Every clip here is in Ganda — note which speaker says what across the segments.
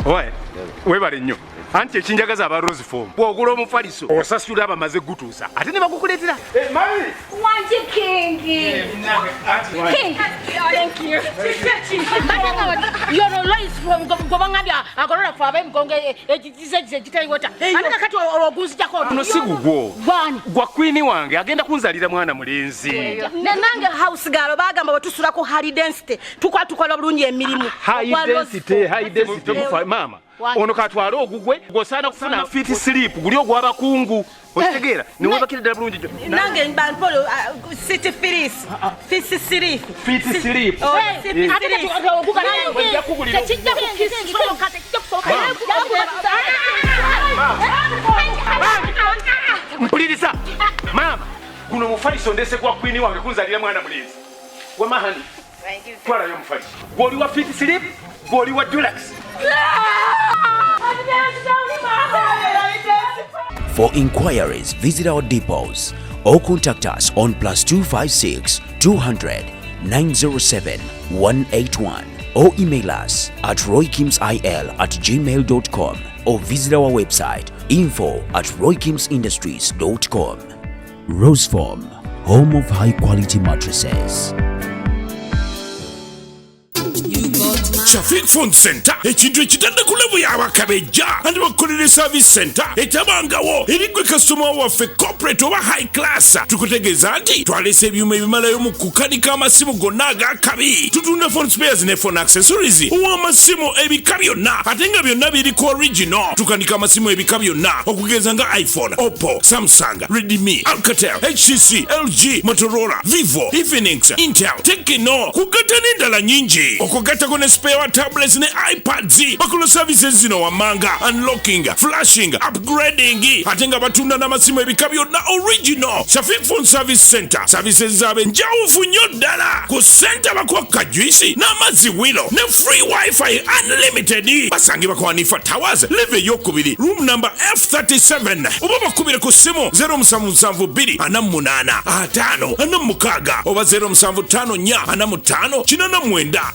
Speaker 1: Oye, webale nnyo. Anti ekinjagaza aba Rose Form. Bw'ogula omufaliso osasula abamaze gutuusa. Ate ne bakukuleetera. Mami!
Speaker 2: Wanje Kingi. King. Thank you. You're always from Gobangabia. Agora for them gonge ekitali wota. Ate kati oguzi jako.
Speaker 1: No sigugwo.
Speaker 2: Bani.
Speaker 1: Gwa queen wange agenda kunzalira mwana mulenzi.
Speaker 2: Nange house girl bagamba batusula ko high density. Tukola bulungi emirimu.
Speaker 1: High density mama. Ono katwala ogugwe gosana kufuna fit sleep guli ogwa bakungu otegeera ne wabakirira bulungi jo
Speaker 2: nange mbanpolo city filis fit sleep oguga nange tekijja kukisoka kate kijja kusoka
Speaker 1: mpuliriza mama kuno mufaliso ndese kwa queen wange kunzalira mwana mulenzi wa mahani twala yo mufaliso goli wa fit sleep goli wa deluxe.
Speaker 3: For inquiries, visit our depots or contact us on +256 200 907 181 or email us at roykimsil@gmail.com or visit our website info@roykimsindustries.com. Rose Form, home of high quality mattresses.
Speaker 4: Traffic Phone Center ekintu ekitadde ku level y'abakabejja andi bakolere service center etabangawo erigwe customer waffe corporate oba high class tukutegeeza nti twalese ebyuma ebimalayo mu kukanika amasimu gonna agakabi tutunda phone spares ne phone accessories ow'amasimu ebika byonna ate nga byonna biriko original tukanika amasimu ebika byonna okugeza nga iPhone, Oppo, Samsung, Redmi, Alcatel, HTC, LG, Motorola, Vivo, Infinix, Intel, Tecno kugatta n'endala nyingi okugattako ne spare tablets ne iPads bakola services zino wamanga unlocking, flashing, upgrading ate nga batunda n'amasimu ebika byonna original. Traffic Phone Service Center services zaabe njawufu nnyo ddala ku center bakwaka juice n'amazzi wilo ne free wifi unlimited basangibwa ku Hanifa Towers level ey'okubiri room number F37 oba bakubire ku ssimu 0772 48 5 46 oba 0754 45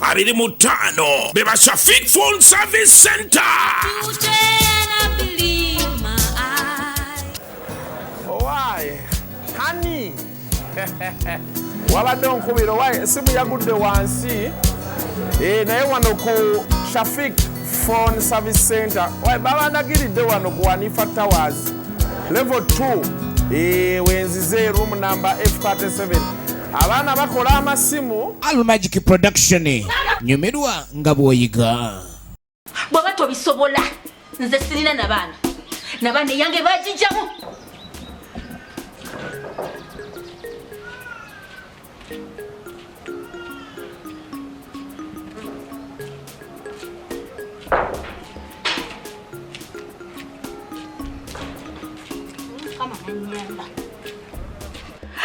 Speaker 4: 89 25 Beba Traffic Phone Service Center.
Speaker 5: Why? Honey. Wabadde nkubira why simu yagudde wansi naye wano ku Traffic Phone Service Center why babandagiridde wano ku Hanifa Towers level 2 wenzize room number F37 abaana bakola amasimu
Speaker 6: All Magic Production nyumirwa nga bwoyiga
Speaker 2: bwaba tobisobola nze sirina nabana yange bajijamu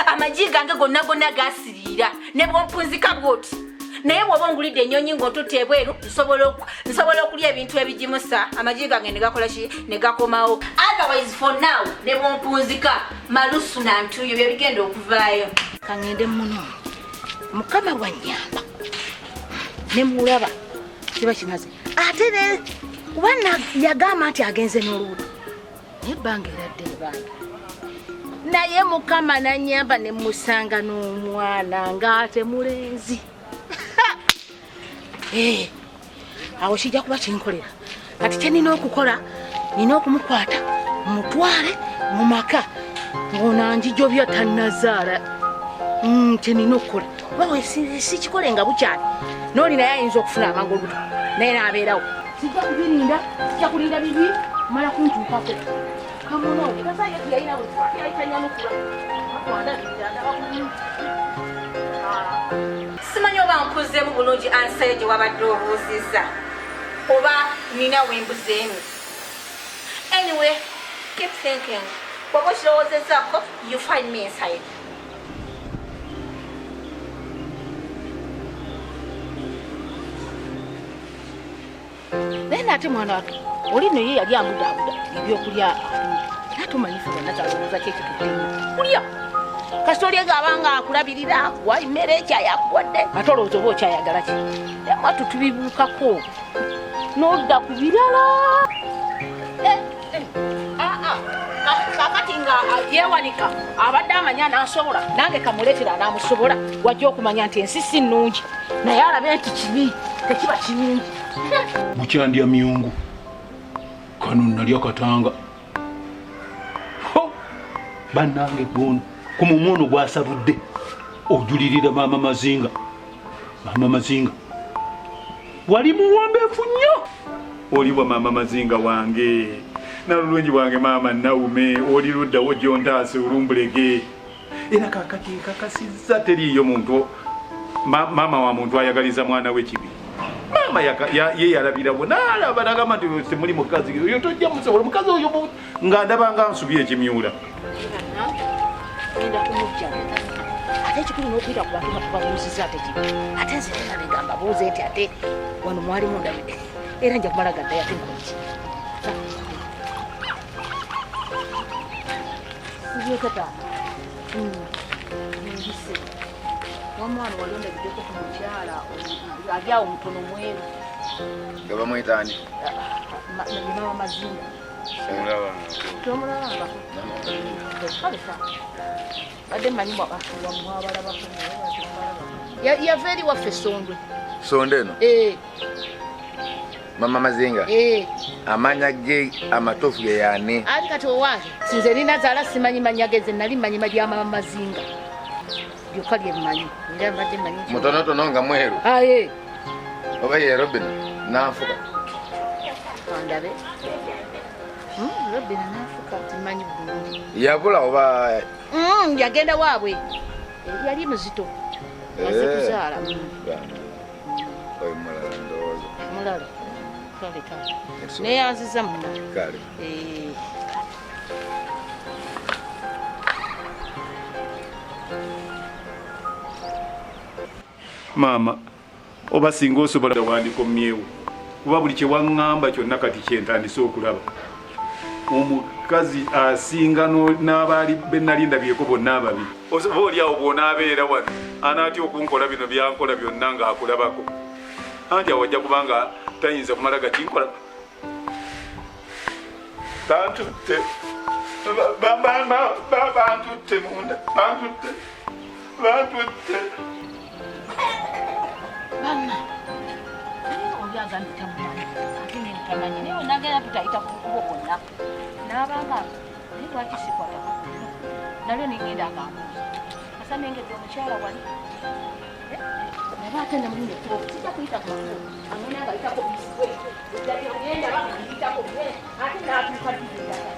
Speaker 2: amaji gange gonna gasirira ne bwompunzika bwoti naye bwoba ngulidde ennyonyi ng'otutebweru nsobola okulya ebintu ebigimusa amaji gange ne gakola ki ne gakomawo otherwise for now ne bwompunzika malusu nantuyo bye bigenda okuvaayo kaŋŋende muno mukama wannyamba ne mulaba kiba kimaze ate ne kuba yagamba nti agenze n'olubuto naye ebbanga eradde ebbanga naye mukama nanyamba ne musanga n'omwana ng'ate mulenzi awo kijja kuba kinkolera kati kye nina okukola nina okumukwata mutwale mu maka ng'onanjijobya tannazaala kye nina okukola bawe si kikole nga bukyali n'oli naye ayinza okufuna amangu olubuto naye n'abeerawo sijja kubirinda sijja kulinda bibi mala kuntuukako kamono kasaye yalina bwe yayitanya n'okula simanyi oba nkuzeemu bulungi ansayo gye wabadde obuuziza oba nina wembuzeemu anyway keep thinking bw'oba okirowoozezaako you find me inside naye naate mwana watu oli no ye yali amudaabuda ebyokulya natumanyifu bonna kyalowooza kyekituddemu kulya kasita oli egabanga akulabirira wa emmere ekyayakuwadde ate olowooza oba okyayagala ki emwatu tubibuukako n'odda ku birala. Kakati nga yeewanika abadde amanya n'asobola nange kamuleetera n'amusobola wajja okumanya nti ensi si nnungi naye alabe nti kibi tekiba kirungi.
Speaker 1: Bukyandya myungu kano nalya katanga bannange gono ku mumwono gwasabudde ojulirira maama Mazinga. Maama Mazinga wali muwombeefu nnyo oliwa maama Mazinga wange nalulungi wange maama Naume oli luddawo gyontaase olumbulege era kakati nkakasizza teriiyo muntu maama wa muntu ayagaliza mwana we kibi. Maama ye yalabirawo n'alaba n'agamba nti temuli mukazi oyo tojja musobola mukazi oyo nga ndaba nga nsubi ekimyula.
Speaker 2: Ate ekikulu n'okuyita ku bantu babuuzizza ate kibi ate nze nabigamba buuze nti ate wano mwalimu ndabide era nja kumala gaddayo ate nkoki Tata. Wamwana walonda bideko ku mukyala alyawo omutono mweru.
Speaker 7: Nga bamwitaani?
Speaker 2: Maama Mazinga.
Speaker 7: Omulabanga.
Speaker 2: Tomulabanga? Kale sa. Badde mmanyi mwabalabako. Yava eri waffe Sondwe.
Speaker 7: Sonde eno? Maama Mazinga? Amanya ge amatofu ge yaani?
Speaker 2: Ali kati owange sinze ninazaala simanyi manya geze nali manyi malya Maama Mazinga. Byokka bye mmanyi era mbadde mmanyi
Speaker 7: mutonotono nga mweru? Oba ye Robin n'afuka?
Speaker 2: Kandabe Robin n'afuka timanyi bulungi.
Speaker 7: Yabula oba?
Speaker 2: Yagenda waabwe yali muzito aze kuzaala.
Speaker 7: Oyo mulala ndowooza.
Speaker 2: Mulala kale kale neyanziza munda
Speaker 7: kale.
Speaker 1: Maama oba singa osobola wandika omumyewo kuba buli kye waŋŋamba kyonna kati kyentandise okulaba omukazi asinga n'abaali be nali ndabyeko bonna ababi oba oliawo bw'onaabeera wano anaatya okunkola bino byankola byonna ng'akulabako anti awajja kubanga tayinza kumala gakinkola bantutte bantutte munda bantutte
Speaker 2: Bana oyaga ntamanyi ate ntamanyi naye nagera tutayita kukubo konna n'abanga naye lwaki sikwata nalyo nigenda akambuuza asa nengedde omukyala wali naye ate nemulina ekkubo kijja kuyita ku makubo angene agayitako biswe ejjati ogenda bangayitako ate naatuuka ddiridala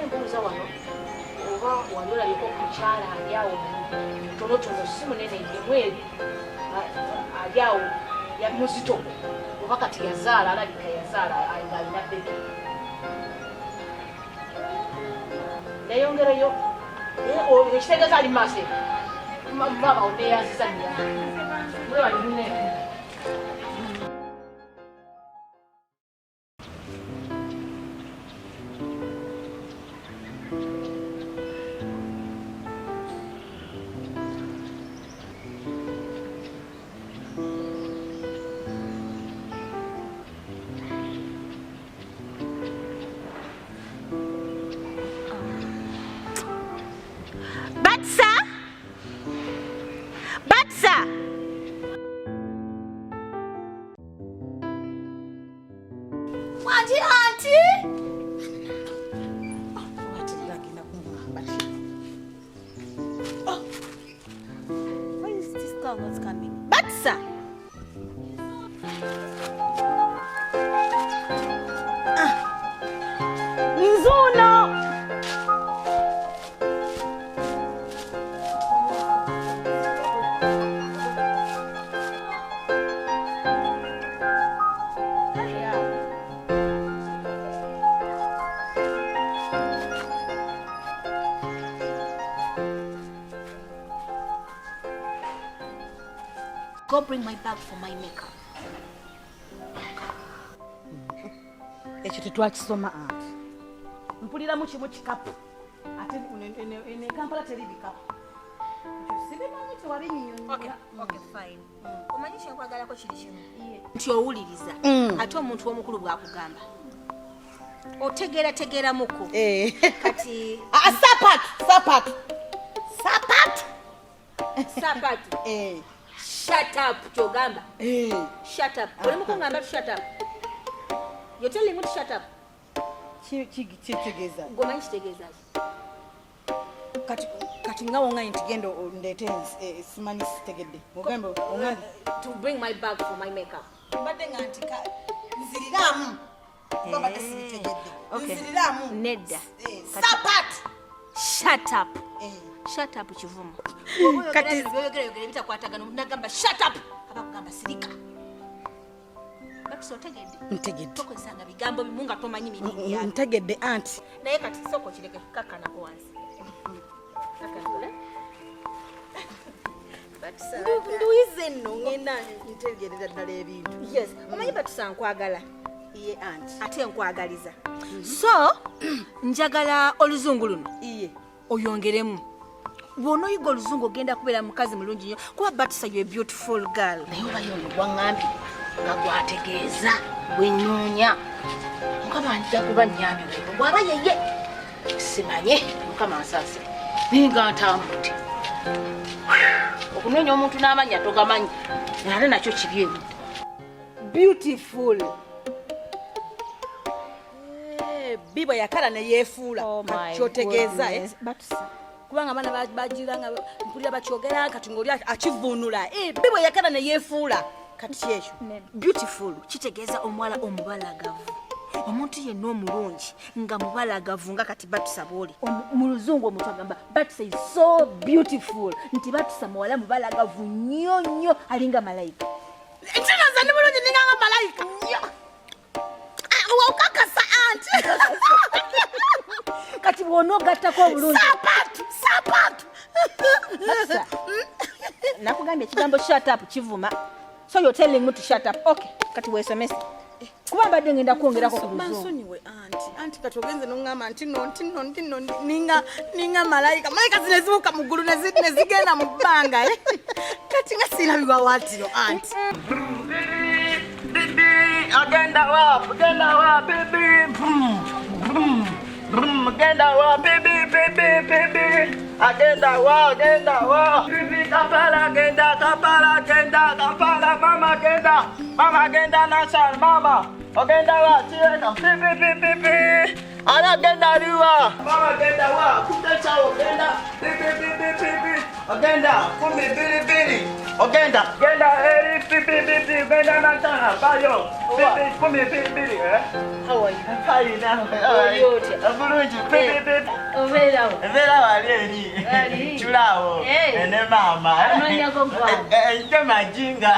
Speaker 2: mbuuza wano oba wali olabiko ku mukyala alyawo tonotono si munene yemweri alyawo muzito oba kati yazaala alabika yazaala ng'alina bebe nayongerayo ekitegeeza ali maaso mama oneyanziza nnya mwewali munene.
Speaker 8: What's coming?
Speaker 2: Batsa! Nzuno! Go bring my bag for my makeup.
Speaker 8: Ekyo tetwakisoma anti mpuliramu kimu kikapu ate ene Kampala teribika. Sibimanyi tewali nnyonyi.
Speaker 2: Okay, fine. Omanyisha nkwagalako kiri kimu. Nti owuliriza. Ate omuntu omukulu bw'akugamba. Otegeera muko. Kati
Speaker 8: Sapatu.
Speaker 2: Shut up, kyogamba. Shut up. Oli mukungamba shut up. You're telling me to shut up.
Speaker 8: Kitegeeza.
Speaker 2: Ngomanyi kitegeeza.
Speaker 8: Kati ngawo nga ntigendo ndete simanyi sitegedde. Ogambe
Speaker 2: to bring my bag for my makeup.
Speaker 8: Mbadde nga ntika nziriramu. Baba tesitegedde. Nziriramu.
Speaker 2: Nedda.
Speaker 8: Sapatu.
Speaker 2: Shut up. Shut up kivumo. Kati byogere bitakwatagana nagamba shut up. Abakugamba sirika. Ntegedde. Tokozanga bigambo bimunga tomanyi mimi ya.
Speaker 8: Ntegedde anti.
Speaker 2: Naye kati soko kireke kakana ko wansi. Kakana.
Speaker 8: Nduize no ngena ntegedde ddala ebintu.
Speaker 2: Yes, omanyi batusa nkwagala.
Speaker 8: Iye anti.
Speaker 2: Ate nkwagaliza. So, njagala oluzungu luno.
Speaker 8: Iye.
Speaker 2: Oyongeremu. Wono yigo oluzungu ogenda kubeera mukazi mulungi nnyo. Kuba Batusa you a beautiful girl.
Speaker 8: Naye obayono gwaŋŋambye nga gwategeeza bwennyuunya. Mukama nja kuba nnyambye bwebo bw'aba yeye. Simanye Mukama nsaase. Ninga ntambudde. Okunoonya omuntu n'amanya togamanyi. Nate nakyo kibi ebudde.
Speaker 2: Beautiful.
Speaker 8: Biba yakala ne yeefuula. Kyotegeeza
Speaker 2: Batusa.
Speaker 8: Kubanga abaana bajiranga mpulira bakyogera kati ng'oli akivuunula. Biba yakala ne yeefuula. Kati ekyo.
Speaker 2: Beautiful. Kitegeeza omwala omubalagavu. Omuntu yenna omulungi nga mubalagavu nga kati Batusa bw'oli. Mu luzungu omuntu agamba Batusa is so beautiful. Nti Batusa muwala mubalagavu nnyo alinga malayika.
Speaker 8: Ntinooza ndi bulungi ninga nga malayika. Okakasa anti.
Speaker 2: Kati bw'onoogattako obulungi.
Speaker 8: Sapatu.
Speaker 2: Nakugambye ekigambo shut up kivuma. So you're telling me to shut up. Okay, kati weesomese. Kuba mbadde ngenda kwongerako ku luzungu.
Speaker 8: Mansonyiwe anti kati ogenze n'oŋŋamba ntino ninga malayika. Malayika zino ezibuuka mu ggulu ne zigenda mu bbanga. Kati nga siirabibwa waatiro anti.
Speaker 9: Agenda wa baby. Agenda wa baby. Agenda wa baby. Kapala mama agenda nasal mama. Agenda wa tiena baby. Agenda riwa mama agenda wa kutesa agenda baby. Agenda kumi bili. Agenda eri pipi agenda nasal bayo baby kumi bili
Speaker 8: How are you?
Speaker 9: Fine now. Abulungi pipi. Overa wali eri. Chulawo. Ene mama.
Speaker 2: Anonya go gwa.
Speaker 9: Mazinga.